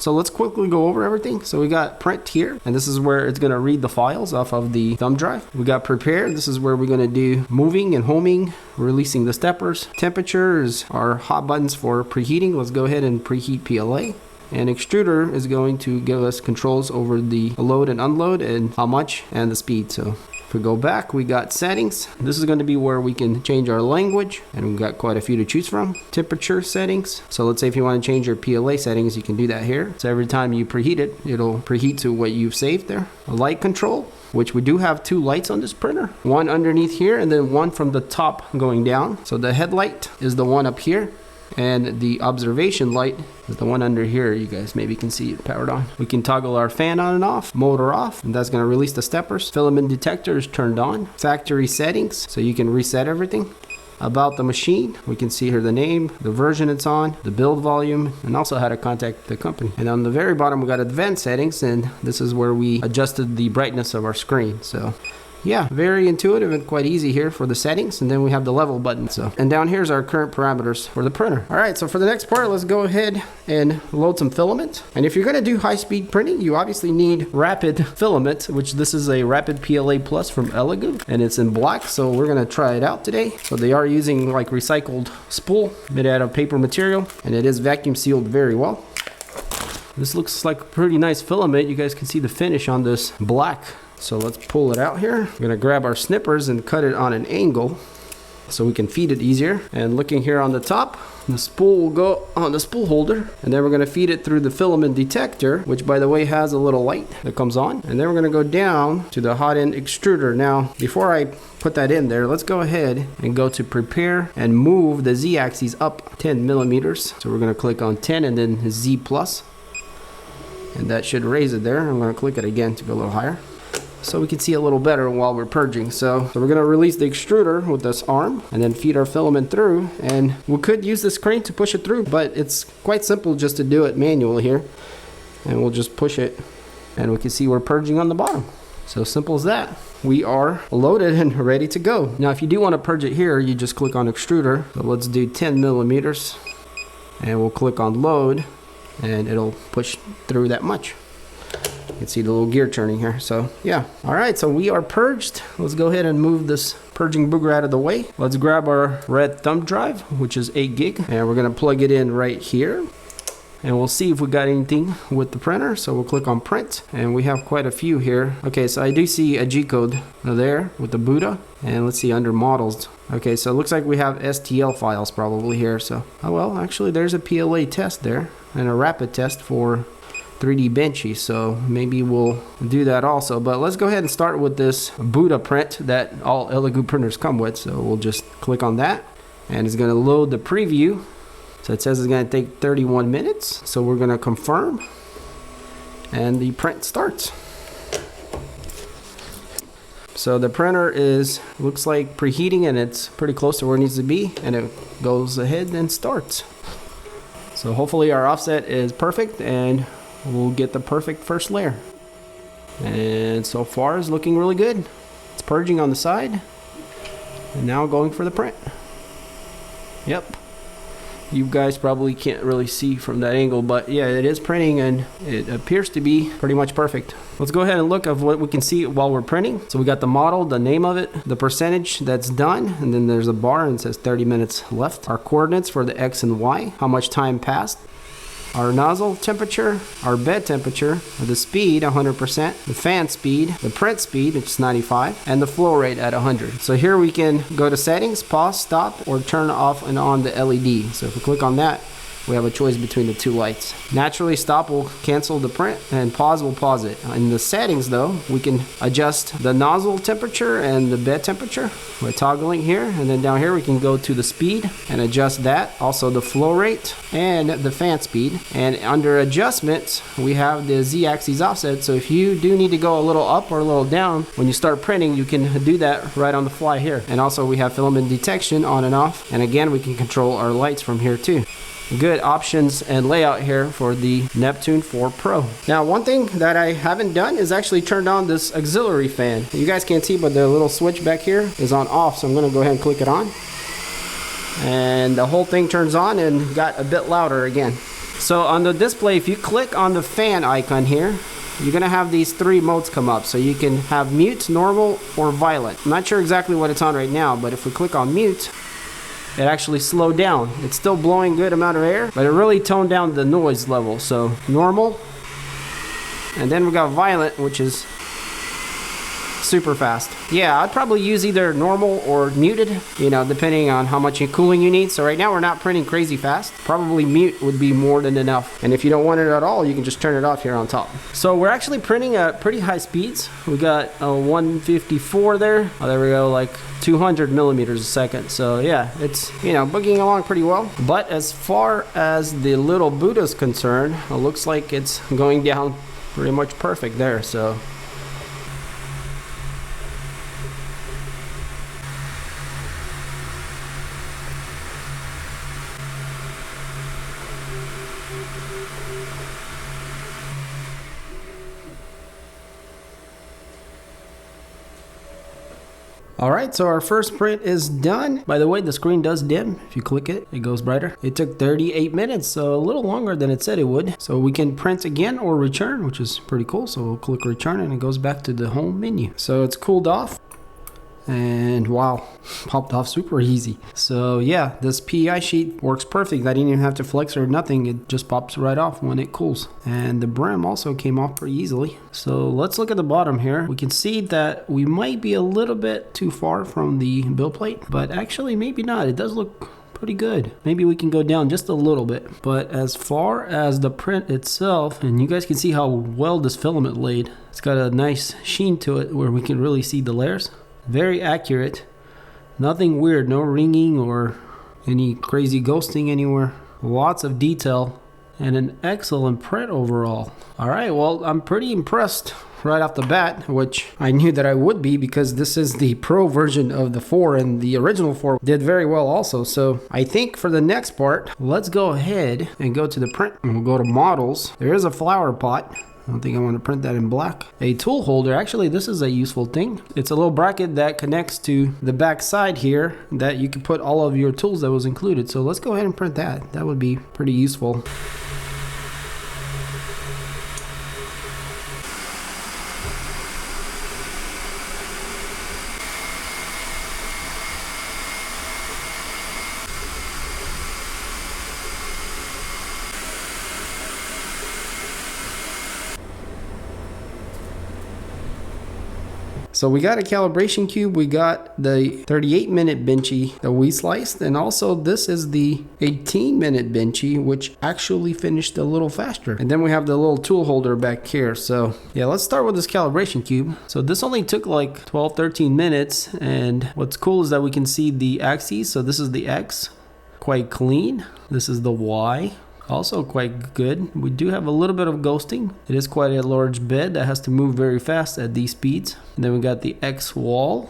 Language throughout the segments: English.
So let's quickly go over everything. So we got print here, and this is where it's going to read the files off of the thumb drive. We got prepare. This is where we're going to do moving and homing, releasing the steppers. Temperature is our hot buttons for preheating. Let's go ahead and preheat PLA. And extruder is going to give us controls over the load and unload and how much and the speed. So if we go back, we got settings. This is going to be where we can change our language, and we've got quite a few to choose from. Temperature settings. So let's say if you want to change your PLA settings, you can do that here. So every time you preheat it, it'll preheat to what you've saved there. A light control, which we do have 2 lights on this printer. One underneath here and then one from the top going down. So the headlight is the one up here, and the observation light is the one under here. You guys maybe can see it powered on. We can toggle our fan on and off, motor off, and that's going to release the steppers. Filament detector is turned on. Factory settings, so you can reset everything. About the machine, we can see here the name, the version it's on, the build volume, and also how to contact the company. And on the very bottom, we got advanced settings, and this is where we adjusted the brightness of our screen. So yeah, very intuitive and quite easy here for the settings. And then we have the level button. So, and down here's our current parameters for the printer. All right, so for the next part, let's go ahead and load some filament. And if you're going to do high-speed printing, you obviously need rapid filament, which this is a Rapid PLA Plus from Elegoo, and it's in black. So we're going to try it out today. So they are using like recycled spool made out of paper material, and it is vacuum sealed very well. This looks like a pretty nice filament. You guys can see the finish on this black. So let's pull it out here. We're gonna grab our snippers and cut it on an angle so we can feed it easier. And looking here on the top, the spool will go on the spool holder, and then we're gonna feed it through the filament detector, which by the way has a little light that comes on. And then we're gonna go down to the hot end extruder. Now, before I put that in there, let's go ahead and go to prepare and move the Z axis up 10 millimeters. So we're gonna click on 10 and then Z plus, and that should raise it there. I'm gonna click it again to go a little higher, so we can see a little better while we're purging. So we're going to release the extruder with this arm and then feed our filament through, and we could use this crane to push it through, but it's quite simple just to do it manually here, and we'll just push it and we can see we're purging on the bottom. So simple as that. We are loaded and ready to go. Now if you do want to purge it here, you just click on extruder. So let's do 10 millimeters and we'll click on load, and it'll push through that much. You can see the little gear turning here. So yeah. All right, so we are purged. Let's go ahead and move this purging booger out of the way. Let's grab our red thumb drive, which is 8 gig, and we're gonna plug it in right here. And we'll see if we got anything with the printer. So we'll click on print, and we have quite a few here. Okay, so I do see a G code there with the Buddha. And let's see under models. Okay, so it looks like we have STL files probably here. So, oh well, actually there's a PLA test there and a rapid test for 3D Benchy, so maybe we'll do that also. But let's go ahead and start with this Buddha print that all Elegoo printers come with. So we'll just click on that, and it's going to load the preview. So it says it's going to take 31 minutes. So we're going to confirm, and the print starts. So the printer looks like preheating, and it's pretty close to where it needs to be, and it goes ahead and starts. So hopefully our offset is perfect, and we'll get the perfect first layer. And so far it's looking really good. It's purging on the side, and now going for the print. Yep. You guys probably can't really see from that angle, but yeah, it is printing and it appears to be pretty much perfect. Let's go ahead and look at what we can see while we're printing. So we got the model, the name of it, the percentage that's done, and then there's a bar and it says 30 minutes left. Our coordinates for the X and Y, how much time passed. Our nozzle temperature, our bed temperature, the speed 100%, the fan speed, the print speed, which is 95, and the flow rate at 100. So here we can go to settings, pause, stop, or turn off and on the LED. So if we click on that, we have a choice between the 2 lights. Naturally, stop will cancel the print, and pause will pause it. In the settings though, we can adjust the nozzle temperature and the bed temperature by toggling here, and then down here we can go to the speed and adjust that, also the flow rate and the fan speed. And under adjustments, we have the Z-axis offset, so if you do need to go a little up or a little down when you start printing, you can do that right on the fly here. And also we have filament detection on and off, and again we can control our lights from here too. Good options and layout here for the Neptune 4 Pro. Now, one thing that I haven't done is actually turned on this auxiliary fan. You guys can't see, but the little switch back here is on off, so I'm gonna go ahead and click it on. And the whole thing turns on and got a bit louder again. So on the display, if you click on the fan icon here, you're gonna have these 3 modes come up. So you can have mute, normal, or violent. I'm not sure exactly what it's on right now, but if we click on mute, it actually slowed down. It's still blowing good amount of air, but it really toned down the noise level. So normal, and then we got violent, which is super fast. Yeah, I'd probably use either normal or muted, you know, depending on how much cooling you need. So right now we're not printing crazy fast. Probably mute would be more than enough. And if you don't want it at all, you can just turn it off here on top. So we're actually printing at pretty high speeds. We got a 154 there. Oh, there we go, like 200 millimeters a second. So yeah, it's, you know, boogieing along pretty well. But as far as the little Buddha's concerned, it looks like it's going down pretty much perfect there. So alright, so our first print is done. By the way, the screen does dim. If you click it, it goes brighter. It took 38 minutes, so a little longer than it said it would. So we can print again or return, which is pretty cool. So we'll click return and it goes back to the home menu. So it's cooled off. And wow, popped off super easy. So yeah, this PEI sheet works perfect. I didn't even have to flex or nothing. It just pops right off when it cools. And the brim also came off pretty easily. So let's look at the bottom here. We can see that we might be a little bit too far from the build plate, but actually maybe not. It does look pretty good. Maybe we can go down just a little bit. But as far as the print itself, and you guys can see how well this filament laid. It's got a nice sheen to it where we can really see the layers. Very accurate, nothing weird, no ringing or any crazy ghosting anywhere. Lots of detail and an excellent print overall. All right, well, I'm pretty impressed right off the bat, which I knew that I would be because this is the pro version of the 4 and the original 4 did very well also. So I think for the next part, let's go ahead and go to the print and we'll go to models. There is a flower pot. I don't think I want to print that in black. A tool holder, actually this is a useful thing. It's a little bracket that connects to the back side here that you can put all of your tools that was included. So let's go ahead and print that. That would be pretty useful. So we got a calibration cube, we got the 38-minute benchy that we sliced, and also this is the 18-minute benchy, which actually finished a little faster. And then we have the little tool holder back here. So yeah, let's start with this calibration cube. So this only took like 12-13 minutes, and what's cool is that we can see the axes. So this is the X, quite clean. This is the Y. Also quite good. We do have a little bit of ghosting. It is quite a large bed that has to move very fast at these speeds. And then we got the X wall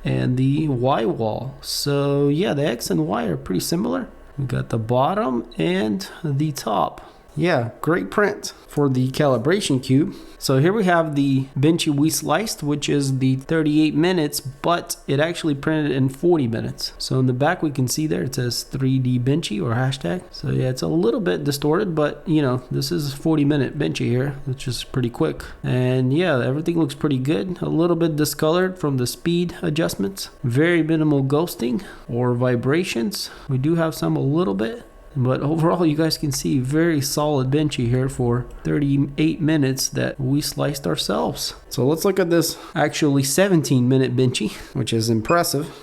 and the Y wall. So yeah, the X and Y are pretty similar. We got the bottom and the top. Yeah, great print for the calibration cube. So here we have the benchy we sliced, which is the 38 minutes, but it actually printed in 40 minutes. So in the back we can see there it says 3D benchy or hashtag. So yeah, it's a little bit distorted, but you know, this is 40-minute benchy here, which is pretty quick. And yeah, everything looks pretty good. A little bit discolored from the speed adjustments. Very minimal ghosting or vibrations. We do have some a little bit. But overall, you guys can see very solid benchy here for 38 minutes that we sliced ourselves. So let's look at this actually 17-minute benchy, which is impressive.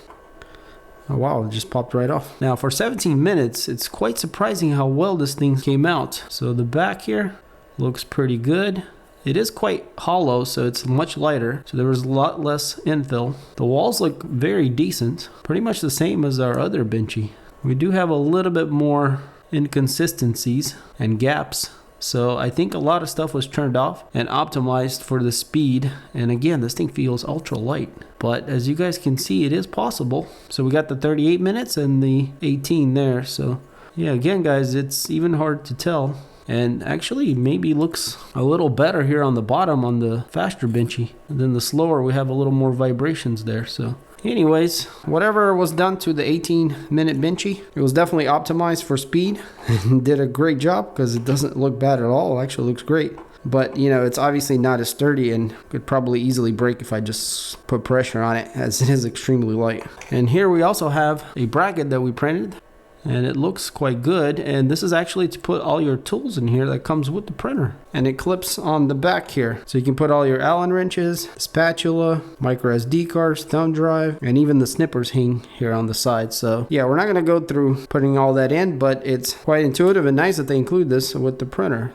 Oh wow, it just popped right off. Now for 17 minutes, it's quite surprising how well this thing came out. So the back here looks pretty good. It is quite hollow, so it's much lighter. So there was a lot less infill. The walls look very decent. Pretty much the same as our other benchy. We do have a little bit more inconsistencies and gaps. So I think a lot of stuff was turned off and optimized for the speed. And again, this thing feels ultra light. But as you guys can see, it is possible. So we got the 38 minutes and the 18 there. So yeah, again, guys, it's even hard to tell. And actually maybe looks a little better here on the bottom on the faster benchy. And then the slower, we have a little more vibrations there. So Anyways, whatever was done to the 18-minute Benchy, it was definitely optimized for speed and did a great job because it doesn't look bad at all. It actually looks great. But, you know, it's obviously not as sturdy and could probably easily break if I just put pressure on it, as it is extremely light. And here we also have a bracket that we printed. And it looks quite good, and this is actually to put all your tools in here that comes with the printer, and it clips on the back here, so you can put all your Allen wrenches, spatula, micro SD cards, thumb drive, and even the snippers hang here on the side. So yeah, we're not going to go through putting all that in, but it's quite intuitive and nice that they include this with the printer.